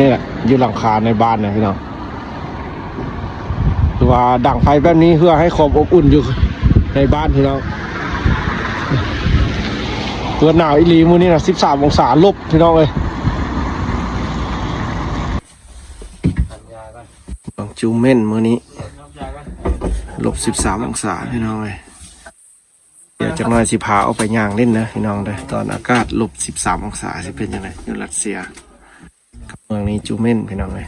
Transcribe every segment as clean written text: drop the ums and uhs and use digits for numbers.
นี่แหละอยู่หลังคาในบ้านนะพี่น้องคือว่าดั่งไฟแบบนี้เพื่อให้ความอบอุ่นอยู่ในบ้านพี่น้องตัวหนาวอีหลีมื้อนี้นะ13 องศาลบพี่น้องเลยบางจูเม่นมื้อนี้-13 องศาพี่น้องเลยเดี๋ยวจักหน่อยสิพาเอาไปย่างเล่นนะพี่น้องเลยตอนอากาศ-13 องศาสิเป็นยังไงอยู่รัสเซียกับเมืองนี้จูเม่นพี่น้องเลย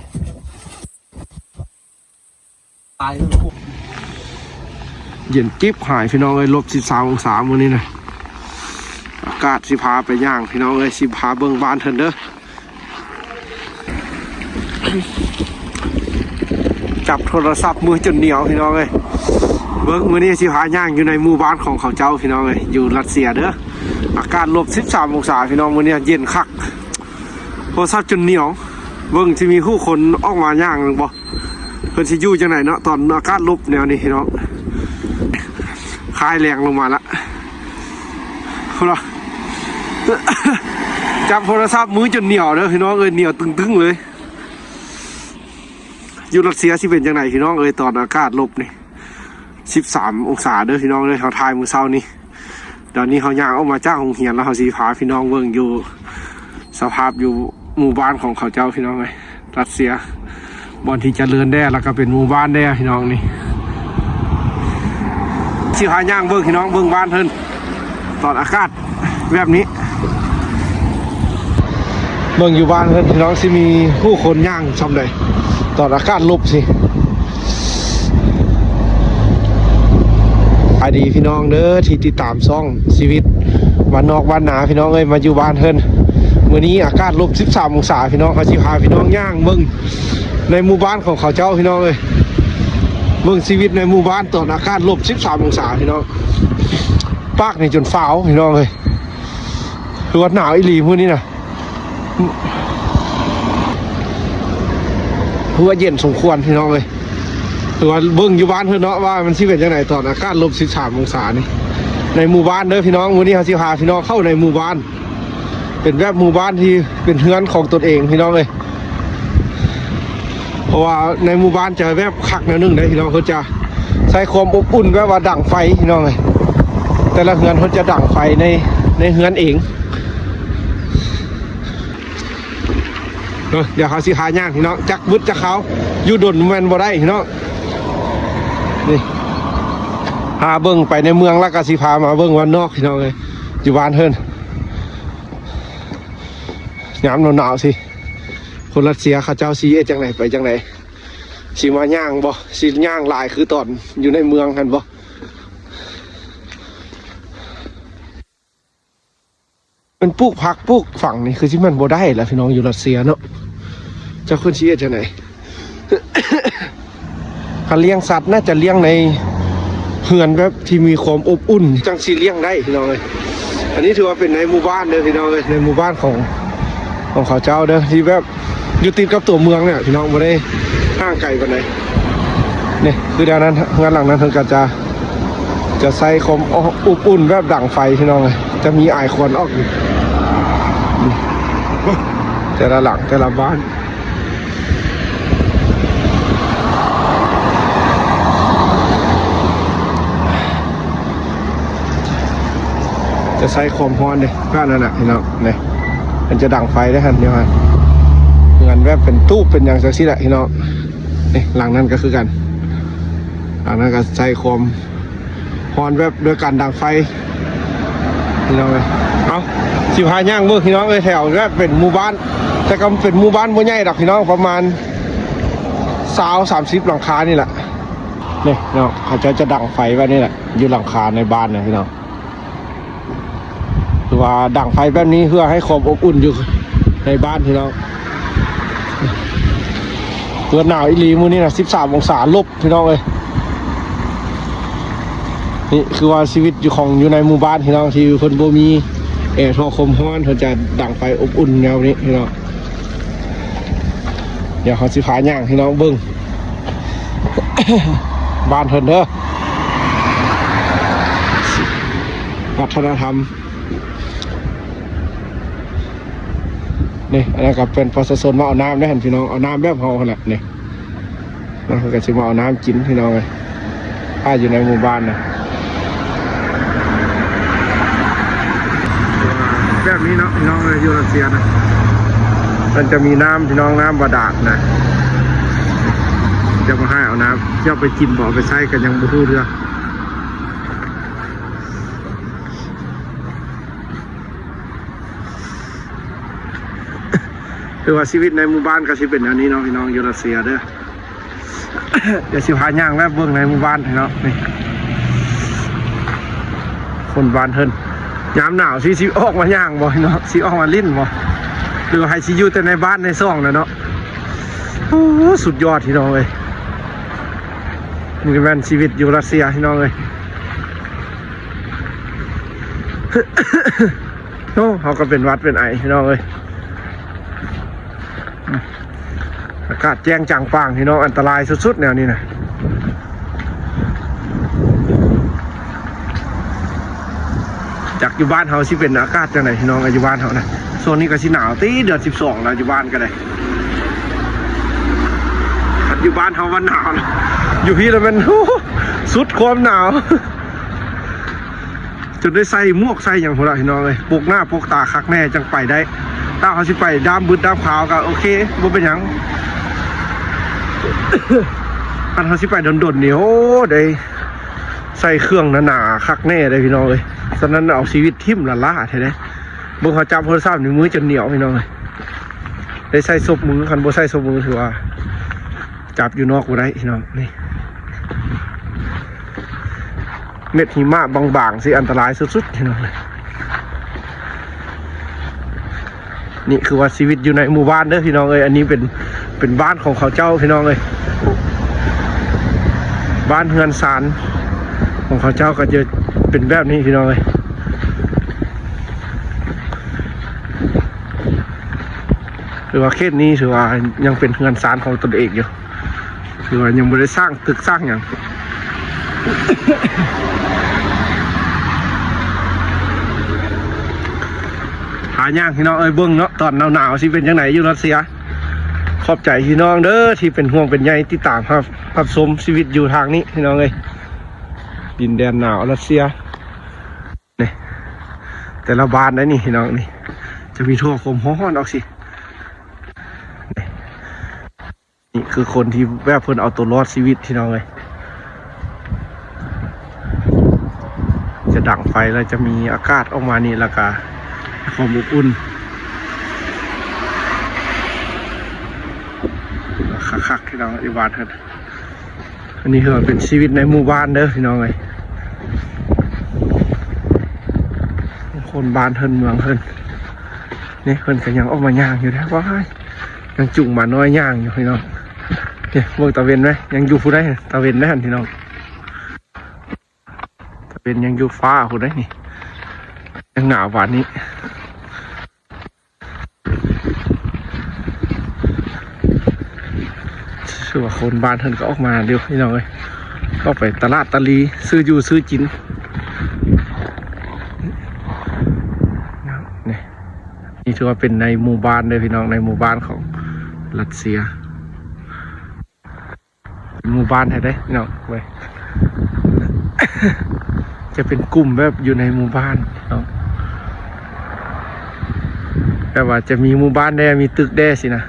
เย็นจิ๊บหายพี่น้องเลย-13 องศามื้อนี้นะอากาศสิพาไปย่างพี่น้องเลยสิพาเบิ่งบ้านเถินเด้อจับโทรศัพท์มือจนเหนียวพี่น้องเลยเบิ่งมื้อนี้สิพาย่างอยู่ในหมู่บ้านของเขาเจ้าพี่น้องเลยอยู่รัสเซียเด้ออากาศ-13 องศาพี่น้องมื้อนี้เย็นคักโทรศัพท์จนเหนียวเบิ่งสิมีผู้คนออกมาย่างบ่เพิ่นสิอยู่จังไหนเนาะตอนอากาศลบแนวนี้พี่น้องคลายแรงลงมาละเราจับโทรศัพท์มือจนเหนียวเด้อพี่น้องเหนียวตึงๆเลยอยู่รัสเซียสิเป็นจังไหนพี่น้องตอนอากาศลบนี่13 องศาเด้อพี่น้องเขาทายมื้อเช้านี้ตอนนี้เขาย่างออกมาจากโรงเรียนแล้วเขาสิพาพี่น้องเบิ่งอยู่สภาพอยู่หมู่บ้านของเขาเจ้าพี่น้องรัสเซียบ่อนที่เจริญแด้แล้วก็เป็นหมู่บ้านแด้พี่น้องนี่สิพาย่างเบิ่งพี่น้องเบิ่งบ้านเพิ่นตอนอากาศแบบนี้เบิ่งอยู่บ้านเพิ่นพี่น้องสิมีผู้คนย่างซำใดตอนอากาศลบสิสวัสดีพี่น้องเด้อที่ติดตามช่องชีวิตวันนอกวันหนาพี่น้องมาอยู่บ้านเพิ่นมื้อนี้อากาศ-13 องศาพี่น้องเขาสิพาพี่น้องย่างเบิ่งในหมู่บ้านของเขาเจ้าพี่น้องเบิ่งชีวิตในหมู่บ้านตอนอากาศ-13 องศาพี่น้องปากนี่จนฟ้าวพี่น้องคือว่าหนาวอีหลีมื้อนี้น่ะคือว่าเย็นสมควรพี่น้องคือว่าเบิ่งอยู่บ้านเพิ่นเนาะว่ามันสิเป็นจังไดตอนอากาศ-13 องศานี่ในหมู่บ้านเด้อพี่น้องมื้อนี้เขาสิพาพี่น้องเข้าในหมู่บ้านเป็นแบบหมู่บ้านที่เป็นเฮือนของตนเองพี่น้องเพราะว่าในหมู่บ้านจะแบบคักแนวนึงได้พี่น้องเขาจะใช้ความอบอุ่นแบบว่าดั่งไฟพี่น้องแต่ละเฮือนเขาจะดั่งไฟในเฮือนเองเดี๋ยวเขาสิหาย่างพี่น้องจักบึดจักเขาอยู่ดนแมนบ่ได้พี่น้องนี่หาเบิ้งไปในเมืองแล้วก็สิพามาเบิ้งวันนอกพี่น้องอยู่บ้านเฮิรนยามหนาวๆสิคนรัสเซียเขาเจ้าซีจังไหนไปจังไหนสิมาย่างบ่สิย่างลายคือตอนอยู่ในเมืองกันบ่เป็นปลูกผักปลูกฝั่งนี่คือที่มันบ่ได้แล้วพี่น้องอยู่รัสเซียเนาะเจ้าคนซีจังไหนการเลี้ยงสัตว์น่าจะเลี้ยงในเฮือนแบบที่มีความอบอุ่นจังสิเลี้ยงได้พี่น้องอันนี้ถือว่าเป็นในหมู่บ้านเด้อพี่น้องในหมู่บ้านของเขาเจ้าเด้อที่แบบอยู่ติดกับตัวเมืองเนี่ยพี่น้องไม่ได้ห่างไกลกันไหนนี่คือด้านนั้นงานหลังนั้นเพิ่งจะใส่คอมอบอุ่นแบบดั่งไฟพี่น้องจะมีไอคอนออกอยู่แต่ละหลังแต่ละบ้านจะใส่คอมฮอนเลยบ้านนั่นแหละพี่น้องเนี่ยมันจะดั่งไฟได้ทันเดียวกันเงินแบบเป็นตู้เป็นอย่างสักทีแหละพี่น้องนี่หลังนั้นก็คือกันหลังนั้นก็ใส่คอมฮอนแบบโดยการดั่งไฟพี่น้องเอา15 ย่างเมื่อพี่น้องแถวแบบเป็นหมู่บ้านแต่ก็เป็นหมู่บ้านบ่ใหญ่ดอกพี่น้องประมาณ20-30 หลังคานี่แหละนี่เนาะเขาจะดั่งไฟไว้นี่แหละอยู่หลังคาในบ้านนะพี่น้องคือว่าดั่งไฟแบบนี้เพื่อให้ความอบอุ่นอยู่ในบ้านพี่น้องตัวหนาวอีหลีมื้อนี้นะ13 องศาลบพี่น้องนี่คือว่าชีวิตอยู่ในหมู่บ้านพี่น้องที่เพิ่นบ่มีแอร์ท่อคมฮ้อนเพิ่นจะดั่งไฟอบอุ่นแนวนี้พี่น้องเดี๋ยวเขาสิพาย่างพี่น้องเบิ่ง บ้านเพิ่นเด้อวัฒนธรรม นี่อันนั้นก็เป็นประชาชนมาเอาน้ำได้เห็นพี่น้องเอาน้ำแบบเฮาแหละนี่นะก็สิมาเอาน้ำกินพี่น้องเลยถ้าอยู่ในหมู่บ้านนะแบบนี้เนาะพี่น้องเลยอยู่รัสเซียนะมันจะมีน้ำพี่น้องน้ำบาดาลนะจะมาให้เอาน้ำจะไปกินบ่ไปใช้กันยังบ่ฮู้เรื่องคือว่าชีวิตในหมู่บ้านก็สิเป็นอันนี้เนาะพี่น้องอยู่รัสเซียเด้อ เดี๋ยวสิพาย่างแวบเบื้องในหมู่บ้านพี่น้องนี่คนบ้านเฮินยามหนาวสิออกมาย่างบ่เนาะสิออกมาลิ้นบ่หรือให้สิอยู่แต่ในบ้านในซ่องนะเนาะโอ้สุดยอดพี่น้องเลยนี่เป็นชีวิตอยู่รัสเซียพี่น้องเลย โอ้เขาก็เป็นวัดเป็นไอพี่น้องเลยอากาศแจ้งจางปางพี่น้องอันตรายสุดๆแนวนี้นะจากอยู่บ้านเขาสิเป็นอากาศจังไหนพี่น้องอยู่บ้านเขานะโซนนี้ก็สิหนาวตีเดือน12แล้วอยู่บ้านก็ได้อยู่บ้านเขาวันหนาวนะอยู่พี่แล้วมันสุดความหนาวจนได้ใส่หมวกใส่อย่างพวกเราพี่น้องเลยปกหน้าปกตาคักแน่จังไปได้ถ้าเขาสิไปดามบึดดามขาวก็โอเคบ่เป็นหยังอันเขาสิไปดนๆนี่โอ้ได้ใส่เครื่องหนาๆคักแน่เลยพี่น้องเลยฉะนั้นเอาชีวิตทิ่มละล่าแท้เลยเบิ่งเขาจับโทรศัพท์ในมือจนเหนียวพี่น้องเลยได้ใส่ศพมือคันบ่ใส่ศพมือถือว่าจับอยู่นอกบ่ได้พี่น้องนี่เม็ดหิมะบางๆสิอันตรายสุดๆพี่น้องเลยนี่คือว่าชีวิตอยู่ในหมู่บ้านเด้อพี่น้องเอ้ยอันนี้เป็นบ้านของเขาเจ้าพี่น้องเอ้ยบ้านเฮือนศาลของเขาเจ้าก็จะเป็นแบบนี้พี่น้องเอ้ยถือว่าเขตนี้ถือว่ายังเป็นเฮือนศาลของตนเองอยู่ถือว่ายังไม่ได้สร้างตึกสร้างอย่าง หาย่างพี่น้องเอ้ยเบิ้งเนาะตอนหนาวๆสิเป็นยังไงอยู่รัสเซียขอบใจพี่น้องเด้อที่เป็นห่วงเป็นใยติดตามครับชมชีวิตอยู่ทางนี้พี่น้องเอ้ยดินแดนหนาวรัสเซียนี่แต่ละบ้านนะนี่พี่น้องนี่จะมีทั่วคมห้อนออกสินี่คือคนที่แวบเพิ่นเอาตัวรอดชีวิตพี่น้องเอ้ยจะดั่งไฟแล้วจะมีอากาศออกมานี่แล้วก็ความอบอุ่นคักๆที่น้องอยู่บ้านเถิดอันนี้คือเป็นชีวิตในหมู่บ้านเด้อพี่น้องเลยคนบ้านเถินเมืองเถินนี่เพิ่นก็ยังออกมาย่างอยู่นะว่ายังจุ่งมาน้อยย่างอยู่พี่น้องเนี่ยเบิ่งตะเวนไหมยังอยู่ผู้ใดตะเวนได้หันพี่น้องตะเวนยังอยู่ฟ้าผู้ใดนี่ยังหนาวกว่านี้ชื่อว่าคนบ้านเพิ่นก็ออกมาเดี๋ยวพี่น้องเลยก็ไปตลาดตะลีซื้ออยู่ซื้อกินนี่ถือว่าเป็นในหมู่บ้านเลยพี่น้องในหมู่บ้านของรัสเซียหมู่บ้านไทยได้พี่น้องไป จะเป็นกลุ่มแบบอยู่ในหมู่บ้านเนาะแต่ว่าจะมีหมู่บ้านแด่มีตึกแด่สินะ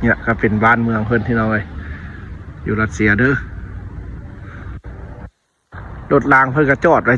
เนี่ยก็เป็นบ้านเมืองเพิ่นที่เราเลยอยู่รัสเซียเด้อรถรางเพิ่นก็จอดไว้